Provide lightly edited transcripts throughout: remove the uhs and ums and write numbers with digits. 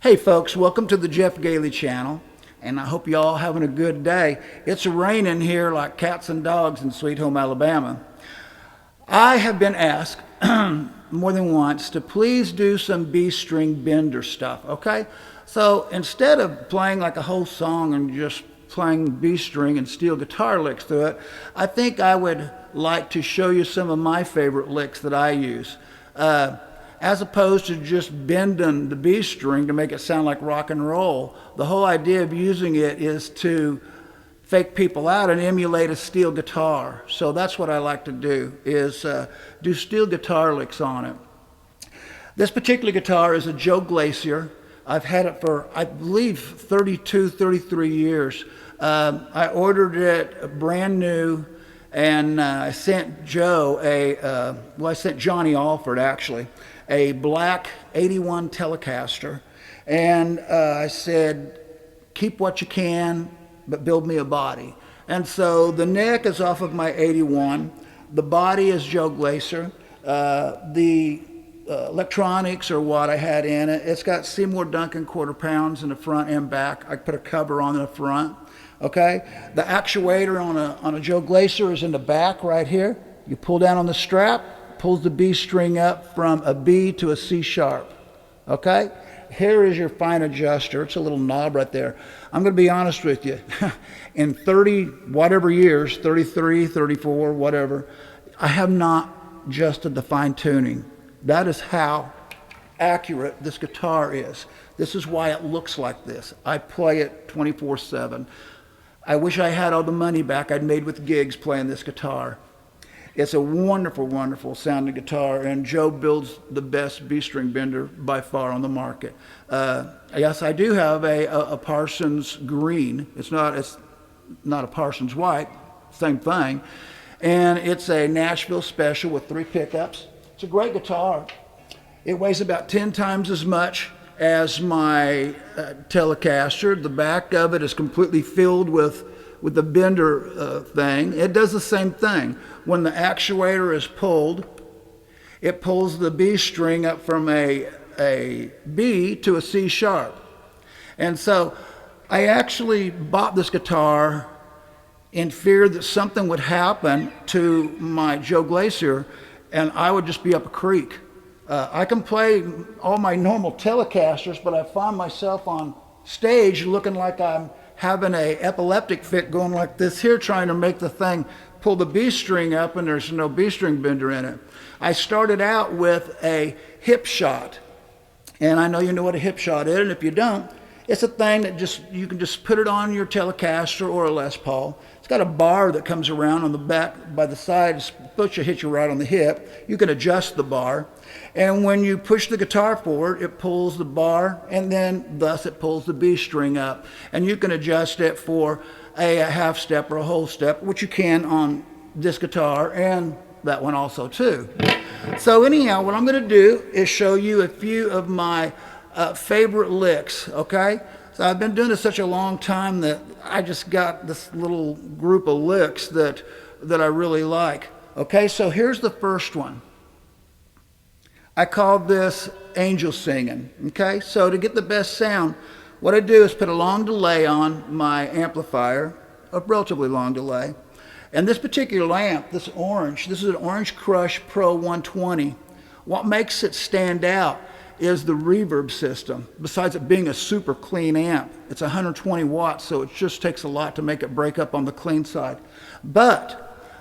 Hey folks, welcome to the Jeff Gailey channel, and I hope you all having a good day. It's raining here like cats and dogs in Sweet Home Alabama. I have been asked more than once to please do some B-string Bender stuff, okay? So instead of playing like a whole song and just playing B-string and steel guitar licks through it, I think I would like to show you some of my favorite licks that I use. As opposed to just bending the B string to make it sound like rock and roll. The whole idea of using it is to fake people out and emulate a steel guitar. So that's what I like to do, is do steel guitar licks on it. This particular guitar is a Joe Glaser. I've had it for, I believe, 32, 33 years. I ordered it brand new, and I sent Joe I sent Johnny Alford actually, a black 81 Telecaster, and I said, keep what you can, but build me a body. And so the neck is off of my 81, the body is Joe Glaser, the electronics are what I had in it. It's got Seymour Duncan quarter pounds in the front and back. I put a cover on the front. Okay, the actuator on a Joe Glaser is in the back right here. You pull down on the strap, pulls the B string up from a B to a C sharp. Okay, here is your fine adjuster. It's a little knob right there. I'm going to be honest with you. In 30 whatever years, 33, 34, whatever, I have not adjusted the fine tuning. That is how accurate this guitar is. This is why it looks like this. I play it 24/7. I wish I had all the money back I'd made with gigs playing this guitar. It's a wonderful, wonderful sounding guitar, and Joe builds the best B-string bender by far on the market. Yes, I do have a Parsons Green. It's not a Parsons White, same thing. And it's a Nashville special with 3 pickups. It's a great guitar. It weighs about 10 times as much as my Telecaster. The back of it is completely filled with the Bender thing. It does the same thing. When the actuator is pulled, it pulls the B string up from a B to a C sharp. And so I actually bought this guitar in fear that something would happen to my Joe Glaser and I would just be up a creek. I can play all my normal Telecasters, but I find myself on stage looking like I'm having a epileptic fit, going like this here, trying to make the thing pull the B string up, and there's no B string bender in it. I started out with a hipshot, and I know you know what a hipshot is, and if you don't, it's a thing that you can just put it on your Telecaster or a Les Paul. It's got a bar that comes around on the back by the side. It's supposed to hit you right on the hip. You can adjust the bar. And when you push the guitar forward, it pulls the bar, and then thus it pulls the B string up. And you can adjust it for a half step or a whole step, which you can on this guitar and that one also too. So anyhow, what I'm going to do is show you a few of my favorite licks, okay? So I've been doing this such a long time that I just got this little group of licks that I really like. Okay, so here's the first one. I call this angel singing. Okay, so to get the best sound, what I do is put a long delay on my amplifier, a relatively long delay. And this particular amp, this is an Orange Crush Pro 120. What makes it stand out is the reverb system. Besides it being a super clean amp, it's 120 watts, so it just takes a lot to make it break up on the clean side. But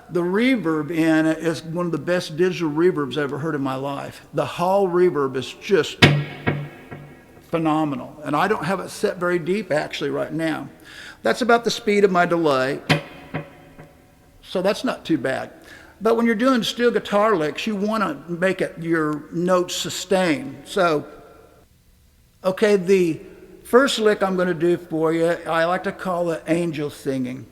the reverb in it is one of the best digital reverbs I've ever heard in my life. The hall reverb is just phenomenal, and I don't have it set very deep actually right now. That's about the speed of my delay, so that's not too bad. But when you're doing steel guitar licks, you want to make it your notes sustain. So, okay, the first lick I'm going to do for you, I like to call it angel singing.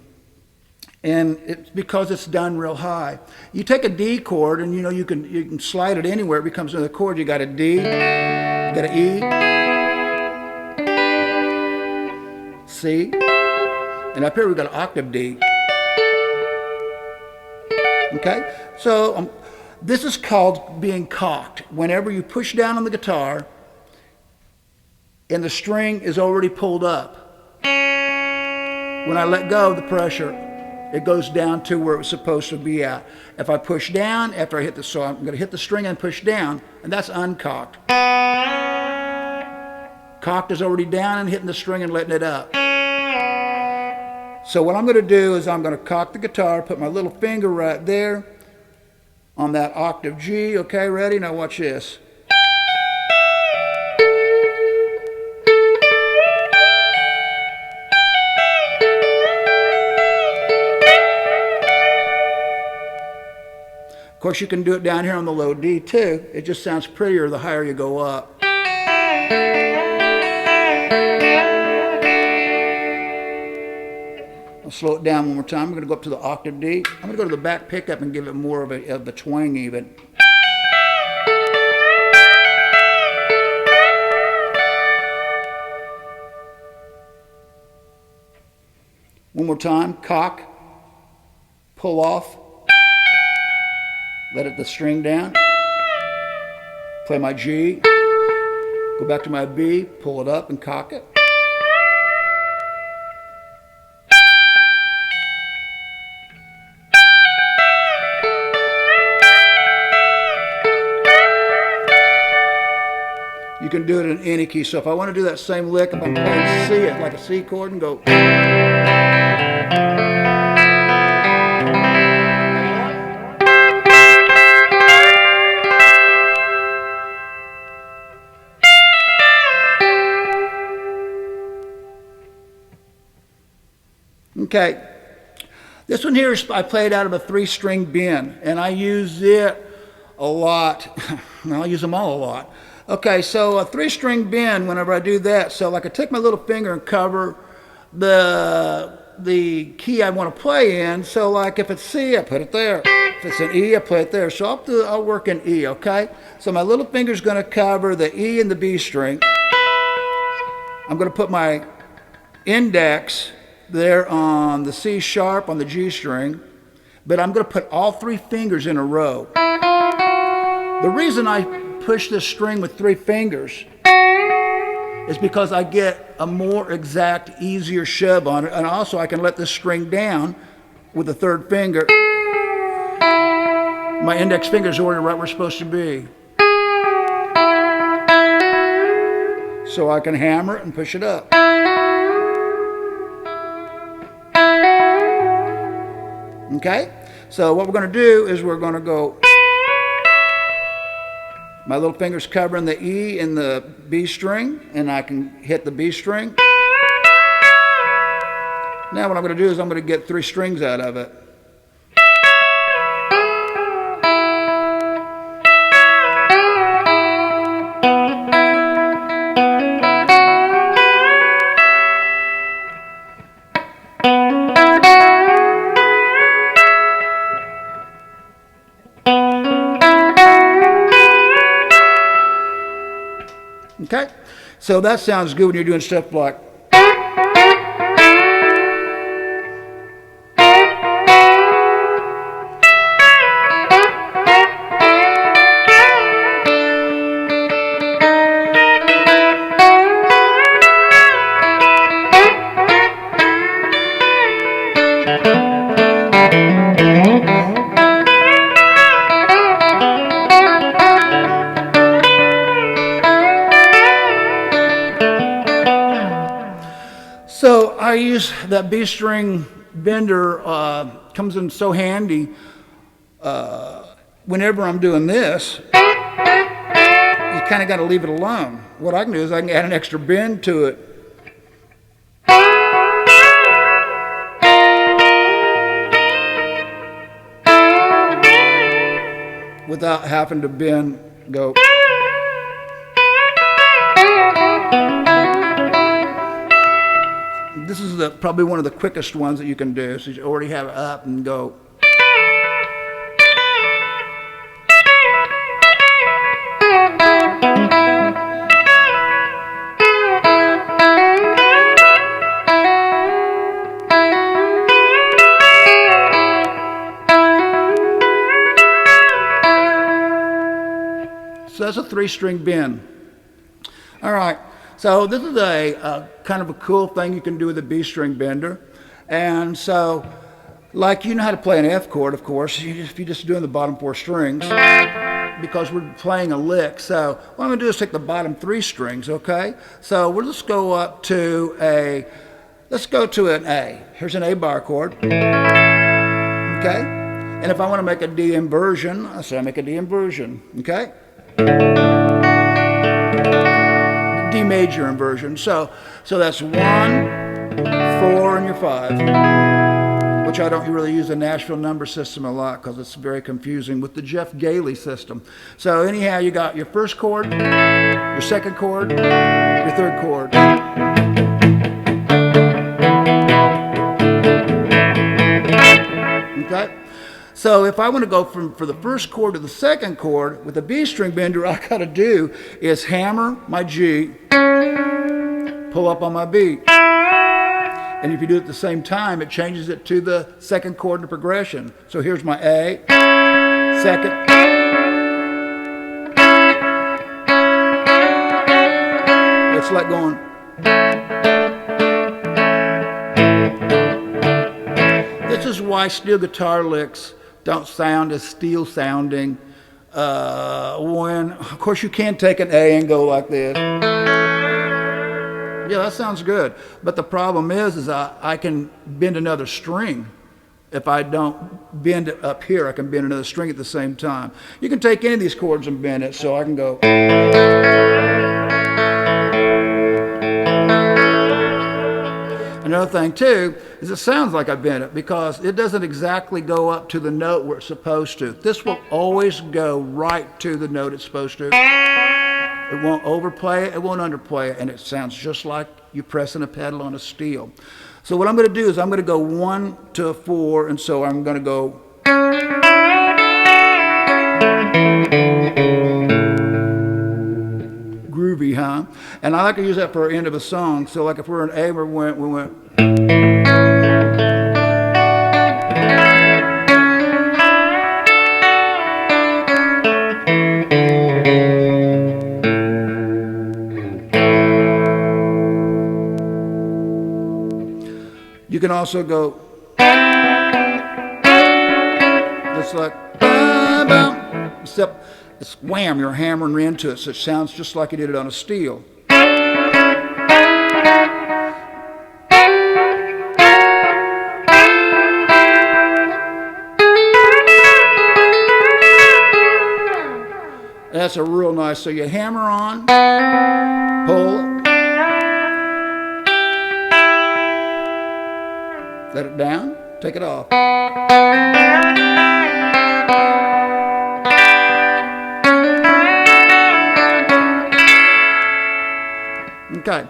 And it's because it's done real high. You take a D chord, and you know you can slide it anywhere. It becomes another chord. You got a D, you got an E, C, and up here we've got an octave D. Okay, so this is called being cocked. Whenever you push down on the guitar, and the string is already pulled up. When I let go of the pressure, it goes down to where it was supposed to be at. If I push down after I hit the, so I'm going to hit the string and push down, and that's uncocked. Cocked is already down and hitting the string and letting it up. So what I'm going to do is I'm going to cock the guitar, put my little finger right there on that octave G. Okay, ready? Now watch this. Of course, you can do it down here on the low D too. It just sounds prettier the higher you go up. I'll slow it down one more time. I'm going to go up to the octave D. I'm going to go to the back pickup and give it more of a twang even. One more time. Cock. Pull off. Let the string down. Play my G. Go back to my B. Pull it up and cock it. You can do it in any key. So if I want to do that same lick, if I'm playing C, it's like a C chord, and go. Okay, this one here is I played out of a 3-string bend, and I use it a lot. I use them all a lot. Okay, so a 3-string bend, whenever I do that, so like I take my little finger and cover the key I want to play in. So like if it's C, I put it there. If it's an E, I play it there. So I'll work in E, okay? So my little finger's going to cover the E and the B string. I'm going to put my index there on the C sharp on the G string, but I'm going to put all 3 fingers in a row. The reason I push this string with 3 fingers is because I get a more exact, easier shove on it, and also I can let this string down with the 3rd finger. My index finger's already right where it's supposed to be. So I can hammer it and push it up. Okay, so what we're going to do is we're going to go, my little finger's covering the E and the B string, and I can hit the B string. Now what I'm going to do is I'm going to get 3 strings out of it. Okay, so that sounds good when you're doing stuff like. So I use that B string bender, comes in so handy whenever I'm doing this. You kind of got to leave it alone. What I can do is I can add an extra bend to it. Without having to bend, go. This is probably one of the quickest ones that you can do. So you already have it up and go. So that's a 3-string bend. All right. So this is a kind of a cool thing you can do with a B string bender. And so, like, you know how to play an F chord, of course, if you're just doing the bottom 4 strings, because we're playing a lick. So what I'm going to do is take the bottom 3 strings, okay? So we'll just go up to let's go to an A. Here's an A bar chord, okay? And if I want to make a D inversion, I say I make a D inversion, okay? D major inversion. So that's 1, 4, and your 5, which I don't really use the Nashville number system a lot because it's very confusing with the Jeff Gailey system. So anyhow, you got your first chord, your second chord, your third chord. Okay? So if I want to go for the first chord to the second chord with a B string bender, all I got to do is hammer my G, pull up on my B. And if you do it at the same time, it changes it to the second chord in the progression. So here's my A, second. It's like going. This is why steel guitar licks don't sound as steel sounding when, of course, you can't take an A and go like this. Yeah, that sounds good. But the problem is I can bend another string. If I don't bend it up here, I can bend another string at the same time. You can take any of these chords and bend it, so I can go. Another thing, too, is it sounds like I bent it because it doesn't exactly go up to the note where it's supposed to. This will always go right to the note it's supposed to. It won't overplay it, it won't underplay it, and it sounds just like you're pressing a pedal on a steel. So what I'm going to do is I'm going to go 1 to a 4, and so I'm going to go. Groovy, huh? And I like to use that for our end of a song. So like if we're in A, we went. You can also go. Just like. Except it's wham, you're hammering into it, so it sounds just like you did it on a steel. That's a real nice, so you hammer on, pull, let it down, take it off. Okay,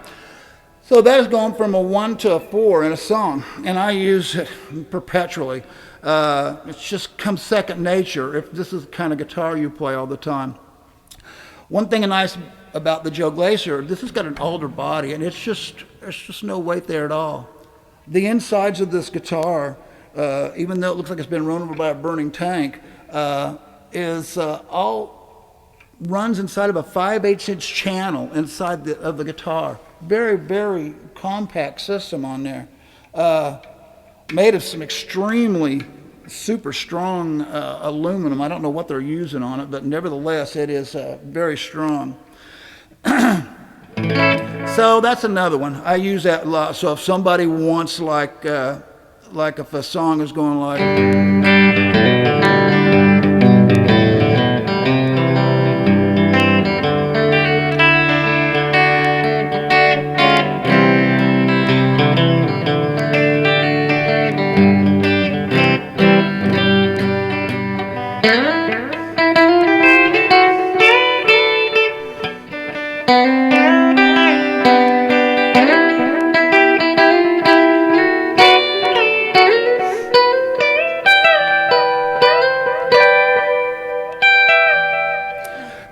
so that has gone from a 1 to a 4 in a song, and I use it perpetually. It just comes second nature if this is the kind of guitar you play all the time. One thing nice about the Joe Glaser, this has got an alder body, and there's just no weight there at all. The insides of this guitar, even though it looks like it's been run over by a burning tank, is all runs inside of a 5/8" channel inside of the guitar. Very, very compact system on there. Made of some extremely super strong aluminum. I don't know what they're using on it, but nevertheless, it is very strong. So that's another one. I use that a lot. So if somebody wants like if a song is going like.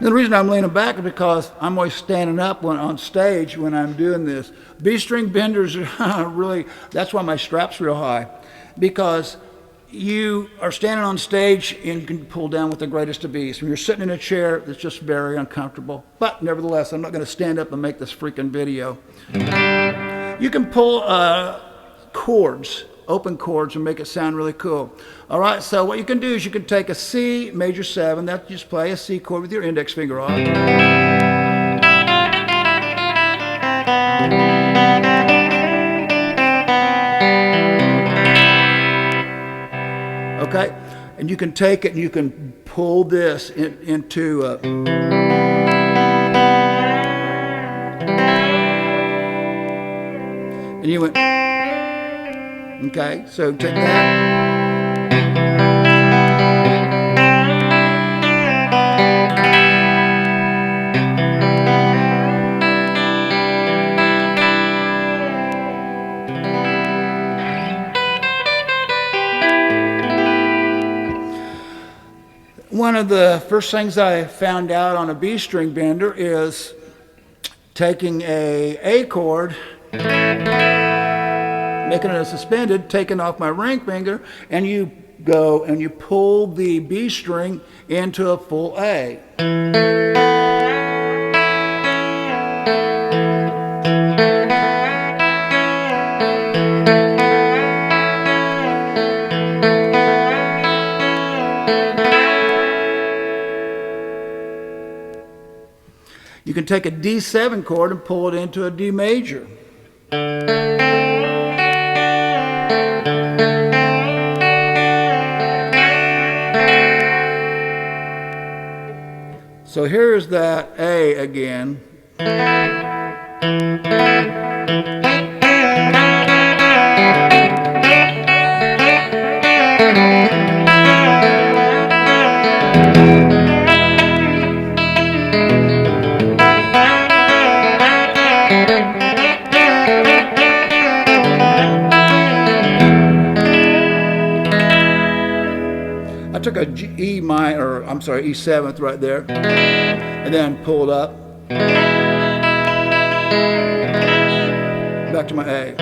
The reason I'm leaning back is because I'm always standing up on stage when I'm doing this. B-string benders are really, that's why my strap's real high. Because you are standing on stage and you can pull down with the greatest of ease. When you're sitting in a chair, it's just very uncomfortable. But nevertheless, I'm not going to stand up and make this freaking video. You can pull chords, open chords, and make it sound really cool. All right, so what you can do is you can take a C major 7, that you just play a C chord with your index finger off. Okay, and you can take it and you can pull this into and you went, okay, so take that. One of the first things I found out on a B string bender is taking a chord, making it a suspended, taking off my ring finger, and you go and you pull the B string into a full A. You can take a D7 chord and pull it into a D major. So here's that A again. I took a E7th right there, and then pulled up back to my A.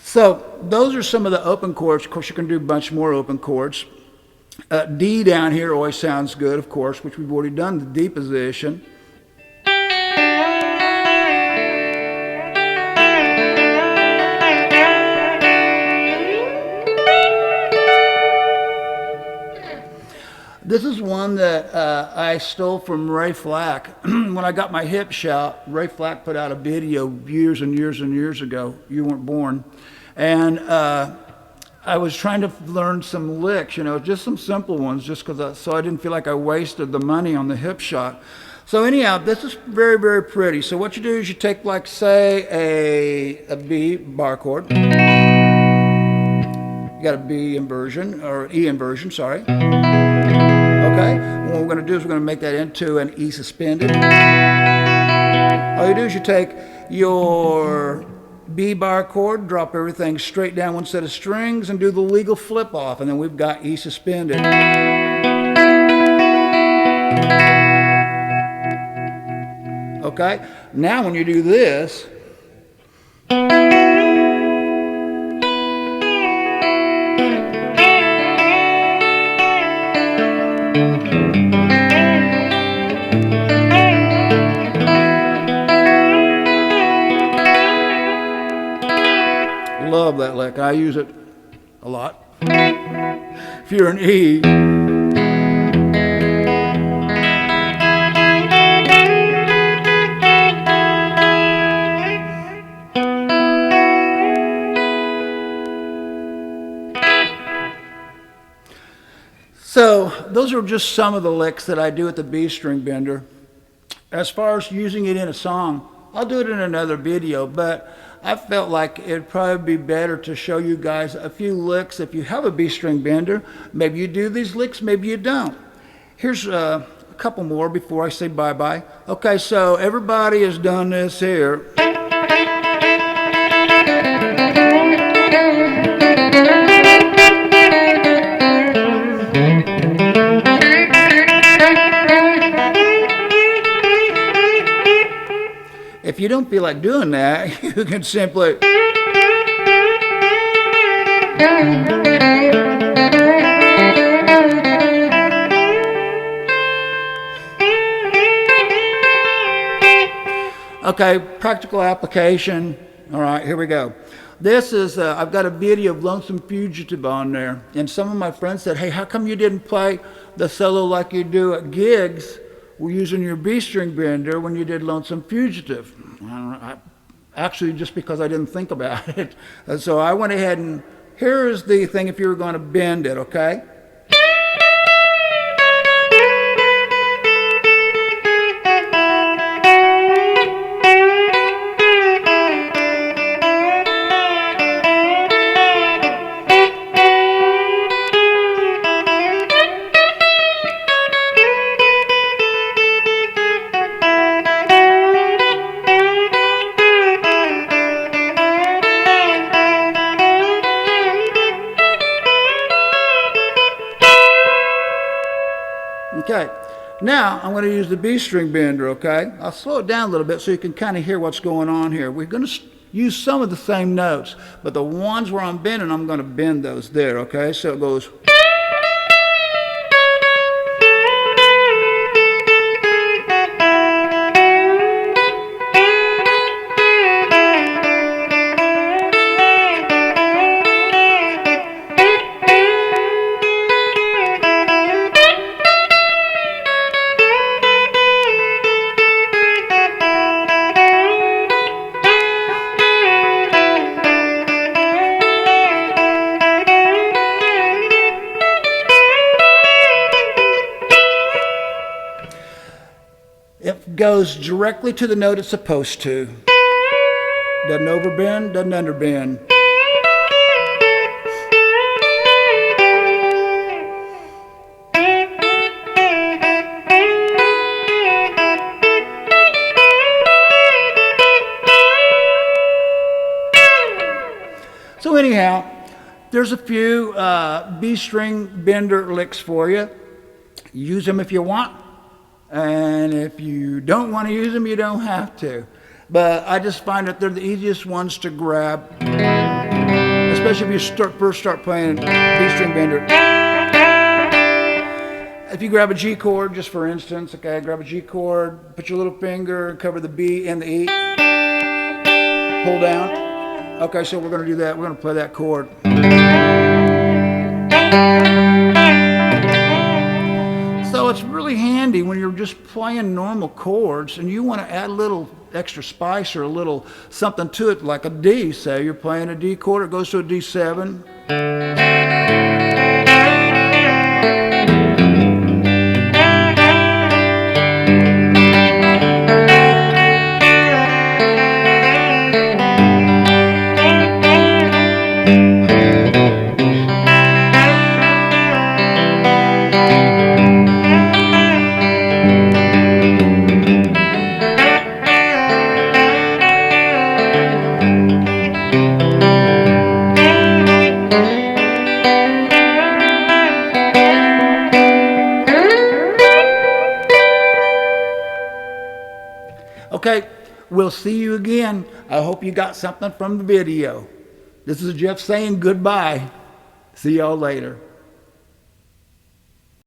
So those are some of the open chords. Of course, you can do a bunch more open chords. D down here always sounds good, of course, which we've already done, the D position. This is one that I stole from Ray Flack. When I got my hipshot, Ray Flack put out a video years and years and years ago. You weren't born. And I was trying to learn some licks, you know, just some simple ones, just so I didn't feel like I wasted the money on the hipshot. So anyhow, this is very, very pretty. So what you do is you take, like, say, a B bar chord. You got a B inversion, or E inversion, sorry. Okay, and what we're going to do is we're going to make that into an E suspended. All you do is you take your B bar chord, drop everything straight down one set of strings, and do the legal flip off, and then we've got E suspended. Okay, now when you do this, love that lick. I use it a lot. If you're an E, so those are just some of the licks that I do at the B string bender. As far as using it in a song, I'll do it in another video, but I felt like it'd probably be better to show you guys a few licks. If you have a B string bender, maybe you do these licks, maybe you don't. Here's a couple more before I say bye-bye. Okay, so everybody has done this here. If you don't feel like doing that, you can simply... Okay, practical application. All right, here we go. This is, I've got a video of Lonesome Fugitive on there. And some of my friends said, hey, how come you didn't play the solo like you do at gigs using your B-string bender when you did Lonesome Fugitive? Actually, just because I didn't think about it. And so I went ahead and, here's the thing if you were going to bend it, okay? Okay, now I'm going to use the B-string bender, okay? I'll slow it down a little bit so you can kind of hear what's going on here. We're going to use some of the same notes, but the ones where I'm bending, I'm going to bend those there, okay? So it goes... It goes directly to the note it's supposed to. Doesn't overbend, doesn't underbend. So anyhow, there's a few B-string bender licks for you. Use them if you want. And if you don't want to use them, you don't have to. But I just find that they're the easiest ones to grab, especially if you first start playing B-string bender. If you grab a G chord, just for instance, okay, grab a G chord, put your little finger, cover the B and the E, pull down. Okay, so we're going to do that. We're going to play that chord. So it's really handy when you're just playing normal chords and you want to add a little extra spice or a little something to it, like a D. Say you're playing a D chord, it goes to a D7. Okay, we'll see you again. I hope you got something from the video. This is Jeff saying goodbye. See y'all later.